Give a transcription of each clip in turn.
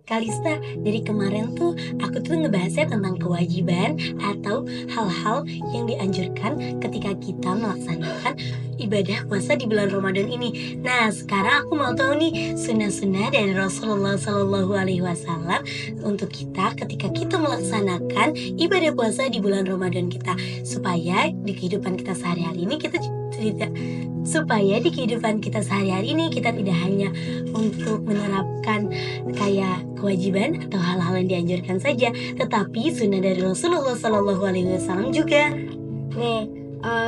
Kalista, dari kemarin tuh aku tuh ngebahasnya tentang kewajiban atau hal-hal yang dianjurkan ketika kita melaksanakan ibadah puasa di bulan Ramadan ini. Nah, sekarang aku mau tahu nih sunnah-sunnah dari Rasulullah Shallallahu Alaihi Wasallam untuk kita ketika kita melaksanakan ibadah puasa di bulan Ramadan kita, supaya di kehidupan kita sehari-hari ini kita tidak tidak hanya untuk menerapkan kayak kewajiban atau hal-hal yang dianjurkan saja, tetapi sunnah dari Rasulullah Shallallahu Alaihi Wasallam juga. Nih,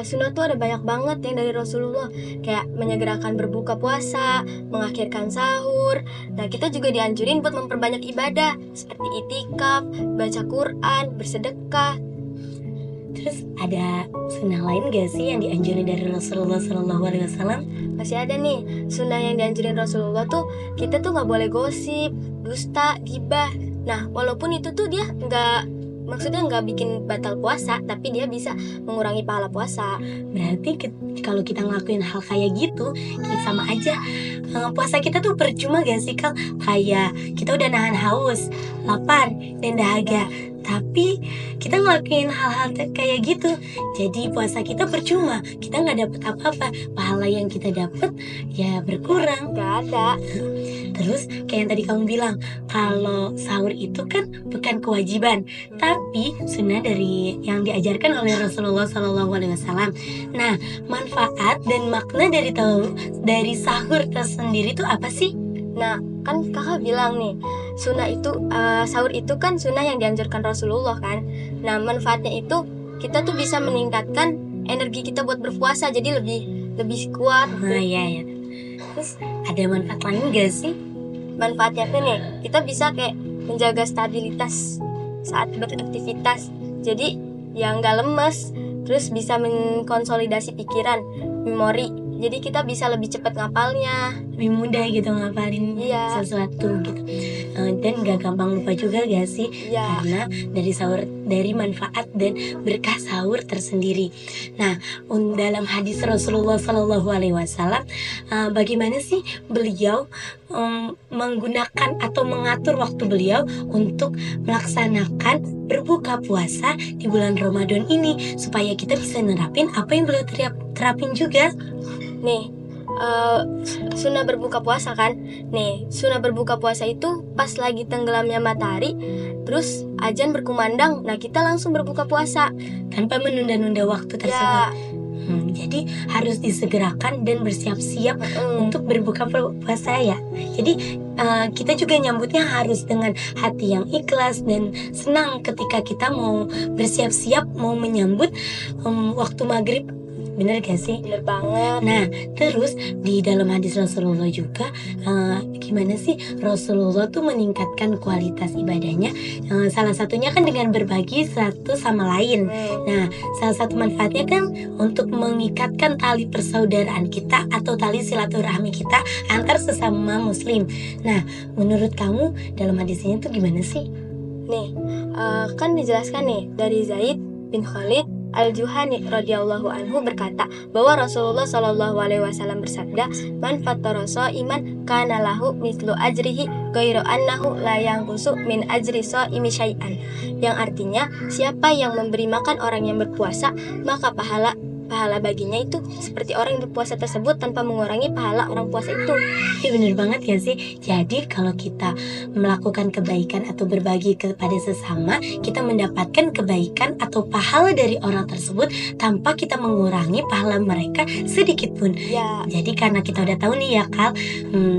sunnah tuh ada banyak banget yang dari Rasulullah, kayak menyegerakan berbuka puasa, mengakhirkan sahur. Nah, kita juga dianjurin buat memperbanyak ibadah seperti itikaf, baca Quran, bersedekah. Terus ada sunnah lain gak sih yang dianjurin dari Rasulullah Shallallahu Alaihi Wasallam? Masih ada nih sunnah yang dianjurin Rasulullah tuh, kita tuh nggak boleh gosip, dusta, gibah. Nah, walaupun itu tuh dia maksudnya nggak bikin batal puasa, tapi dia bisa mengurangi pahala puasa. Berarti kalau kita ngelakuin hal kayak gitu, sama aja puasa kita tuh percuma gak sih, Kal? Kayak kita udah nahan haus, lapar, dan dahaga, tapi kita ngelakuin hal-hal kayak gitu, jadi puasa kita percuma, kita nggak dapet apa-apa, pahala yang kita dapet ya berkurang. Gak ada. Terus kayak yang tadi kamu bilang, kalau sahur itu kan bukan kewajiban, tapi sunnah dari yang diajarkan oleh Rasulullah Shallallahu Alaihi Wasallam. Nah, manfaat dan makna dari sahur tersendiri itu apa sih? Nah, kan kakak bilang nih, sunnah itu sahur itu kan sunnah yang dianjurkan Rasulullah kan. Nah, manfaatnya itu kita tuh bisa meningkatkan energi kita buat berpuasa, jadi lebih kuat. Oh iya. Terus ada manfaat lain gak sih? Manfaatnya tuh nih, kita bisa kayak menjaga stabilitas saat beraktivitas, jadi ya nggak lemes. Terus bisa mengkonsolidasi pikiran, memori, jadi kita bisa lebih cepat ngapalnya, lebih mudah gitu ngapalin sesuatu gitu. Dan gak gampang lupa juga gak sih? Karena dari manfaat dan berkah sahur tersendiri. Nah, dalam hadis Rasulullah Shallallahu Alaihi Wasallam, bagaimana sih beliau menggunakan atau mengatur waktu beliau untuk melaksanakan berbuka puasa di bulan Ramadan ini, supaya kita bisa nerapin apa yang beliau terapin juga. Nih, sunnah berbuka puasa kan. Nih, sunnah berbuka puasa itu pas lagi tenggelamnya matahari, terus azan berkumandang, nah kita langsung berbuka puasa tanpa menunda-nunda waktu tersebut. Jadi harus disegerakan dan bersiap-siap untuk berbuka puasa ya. Jadi kita juga nyambutnya harus dengan hati yang ikhlas dan senang ketika kita mau bersiap-siap mau menyambut waktu maghrib. Bener gak sih? Bener banget. Nah, terus di dalam hadis Rasulullah juga gimana sih Rasulullah tuh meningkatkan kualitas ibadahnya? Salah satunya kan dengan berbagi satu sama lain. Nah, salah satu manfaatnya kan untuk mengikatkan tali persaudaraan kita atau tali silaturahmi kita antar sesama muslim. Nah, menurut kamu dalam hadisnya tuh gimana sih? Nih, kan dijelaskan nih dari Zaid bin Khalid Al-Juhani radhiyallahu anhu berkata bahwa Rasulullah Shallallahu Alaihi Wasallam bersabda, "Man fattara iman kana lahu mislu ajrihi ghairu annahu la yanqusu min ajri shaimi syai'an." Yang artinya, siapa yang memberi makan orang yang berpuasa, maka pahala baginya itu seperti orang yang berpuasa tersebut tanpa mengurangi pahala orang puasa itu. Ya bener banget ya sih. Jadi kalau kita melakukan kebaikan atau berbagi kepada sesama, kita mendapatkan kebaikan atau pahala dari orang tersebut tanpa kita mengurangi pahala mereka sedikit pun. Jadi karena kita udah tahu nih ya Kal,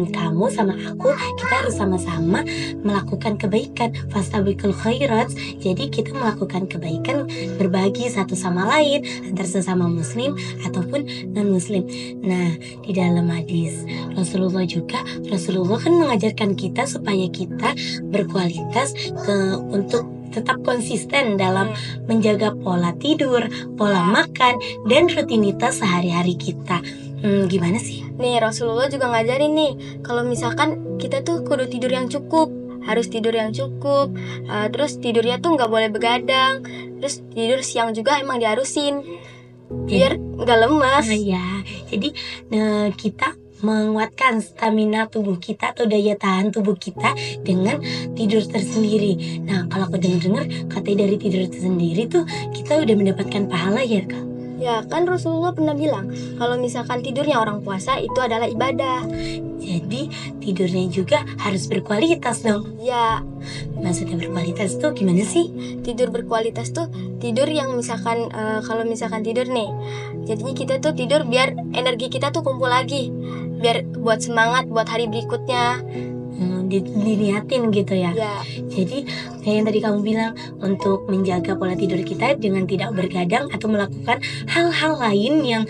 kamu sama aku, kita harus sama-sama melakukan kebaikan, fastabiqul khairat. Jadi kita melakukan kebaikan, berbagi satu sama lain antar sesama muslim ataupun non muslim. Nah, di dalam hadis Rasulullah kan mengajarkan kita supaya kita berkualitas untuk tetap konsisten dalam menjaga pola tidur, pola makan, dan rutinitas sehari-hari kita. Gimana sih? Nih, Rasulullah juga ngajarin nih, kalau misalkan kita tuh kudu tidur yang cukup, harus tidur yang cukup, terus tidurnya tuh nggak boleh begadang, terus tidur siang juga emang diharusin biar nggak lemas. Ya, jadi kita menguatkan stamina tubuh kita atau daya tahan tubuh kita dengan tidur tersendiri. Nah, kalau aku dengar katanya dari tidur tersendiri tuh kita udah mendapatkan pahala ya, Kak? Ya, kan Rasulullah pernah bilang kalau misalkan tidurnya orang puasa itu adalah ibadah. Jadi tidurnya juga harus berkualitas dong. Ya, Maksudnya berkualitas tuh gimana sih? tidur berkualitas tuh tidur yang misalkan kalau misalkan tidur nih, jadinya kita tuh tidur biar energi kita tuh kumpul lagi, biar buat semangat buat hari berikutnya. Diniatin gitu ya. Ya, Jadi kayak yang tadi kamu bilang, untuk menjaga pola tidur kita dengan tidak bergadang atau melakukan hal-hal lain yang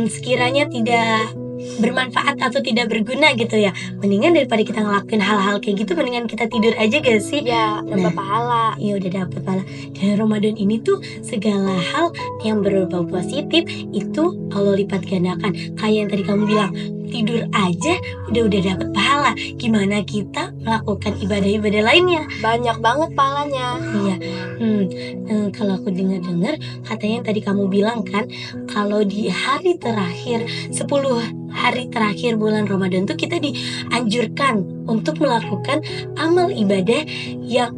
sekiranya tidak bermanfaat atau tidak berguna gitu ya. Mendingan daripada kita ngelakuin hal-hal kayak gitu, mendingan kita tidur aja gak sih? ya nambah pahala. Iya, udah dapet pahala. Dan Ramadan ini tuh segala hal yang berbau positif itu Allah lipat gandakan. Kayak yang tadi kamu bilang, tidur aja udah dapet pahala. Gimana kita melakukan ibadah-ibadah lainnya? Banyak banget pahalanya. Iya. Kalau aku dengar katanya yang tadi kamu bilang kan, kalau di hari terakhir 10 hari terakhir bulan Ramadan tuh kita dianjurkan untuk melakukan amal ibadah yang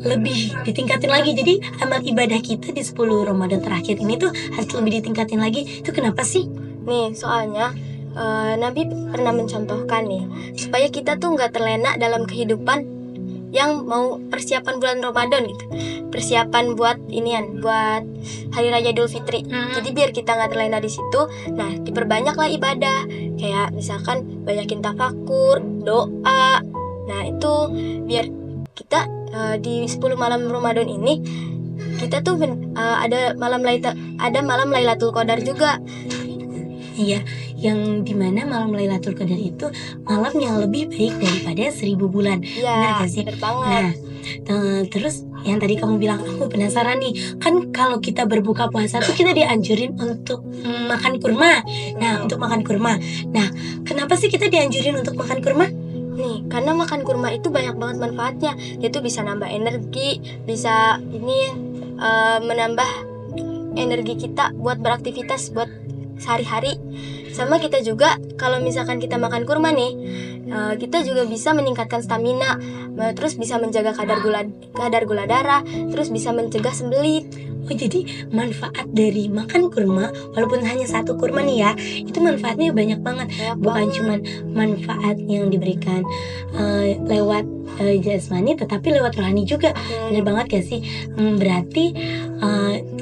lebih ditingkatin lagi. Jadi amal ibadah kita di 10 Ramadan terakhir ini tuh harus lebih ditingkatin lagi. Itu kenapa sih? Nih, soalnya Nabi pernah mencontohkan nih, supaya kita tuh nggak terlena dalam kehidupan yang mau persiapan bulan Ramadan gitu, persiapan buat inian, buat Hari Raya Idul Fitri. Jadi biar kita nggak terlena di situ, nah diperbanyaklah ibadah, kayak misalkan banyakin tafakur, doa. Nah itu biar kita di 10 malam Ramadan ini kita tuh ada malam Lailatul Qadar juga. Iya, yang dimana malam Lailatul Qadar itu malam yang lebih baik daripada 1000 bulan. Benar Ya, gak sih? bener banget. Nah, terus yang tadi kamu bilang, aku penasaran nih, kan kalau kita berbuka puasa tuh kita dianjurin untuk makan kurma. Nah, untuk makan kurma. Nah, kenapa sih kita dianjurin untuk makan kurma? Nih, karena makan kurma itu banyak banget manfaatnya. Dia tuh bisa nambah energi, bisa menambah energi kita buat beraktivitas buat sehari-hari. Sama kita juga kalau misalkan kita makan kurma nih, kita juga bisa meningkatkan stamina, terus bisa menjaga kadar gula darah, terus bisa mencegah sembelit. Oh, jadi manfaat dari makan kurma, walaupun hanya satu kurma nih ya, itu manfaatnya banyak banget. Bukan cuma manfaat yang diberikan lewat jasmani, tetapi lewat rohani juga. Bener banget gak sih? Berarti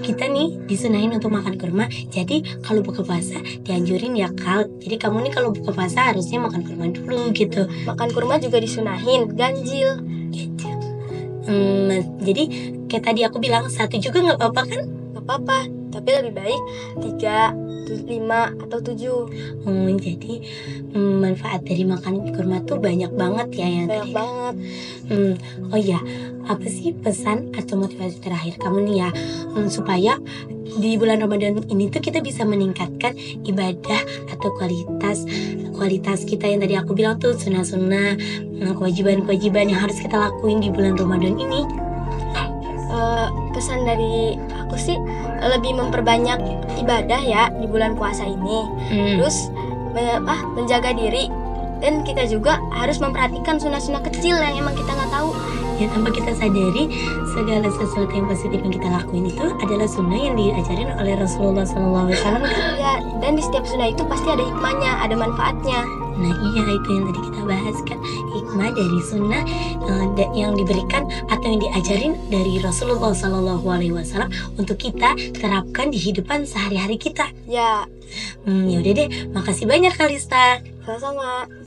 kita nih disunahin untuk makan kurma. Jadi kalau buka puasa dianjurin ya Kal. Jadi kamu nih kalau buka puasa harusnya makan kurma dulu gitu. Makan kurma juga disunahin, ganjil. Jadi kayak tadi aku bilang, satu juga nggak apa-apa kan? Gak apa-apa, tapi lebih baik 3, 5, atau 7. Jadi manfaat dari makan kurma tuh banyak banget ya yang Banyak tadi. banget. Oh iya, apa sih pesan atau motivasi terakhir kamu nih ya, supaya di bulan Ramadan ini tuh kita bisa meningkatkan ibadah atau kualitas kita yang tadi aku bilang tuh sunnah-sunnah, kewajiban-kewajiban yang harus kita lakuin di bulan Ramadan ini. Pesan dari aku sih lebih memperbanyak ibadah ya di bulan puasa ini. Terus menjaga diri, dan kita juga harus memperhatikan sunnah-sunnah kecil yang emang kita nggak tahu. Ya, tanpa kita sadari segala sesuatu yang positif yang kita lakuin itu adalah sunnah yang diajarin oleh Rasulullah SAW. Ya, dan di setiap sunnah itu pasti ada hikmahnya, ada manfaatnya. Nah iya, itu yang tadi kita bahas kan, hikmah dari sunnah yang diberikan atau yang diajarin dari Rasulullah SAW untuk kita terapkan di kehidupan sehari-hari kita. Ya, Ya udah deh, makasih banyak Kalista. sama-sama.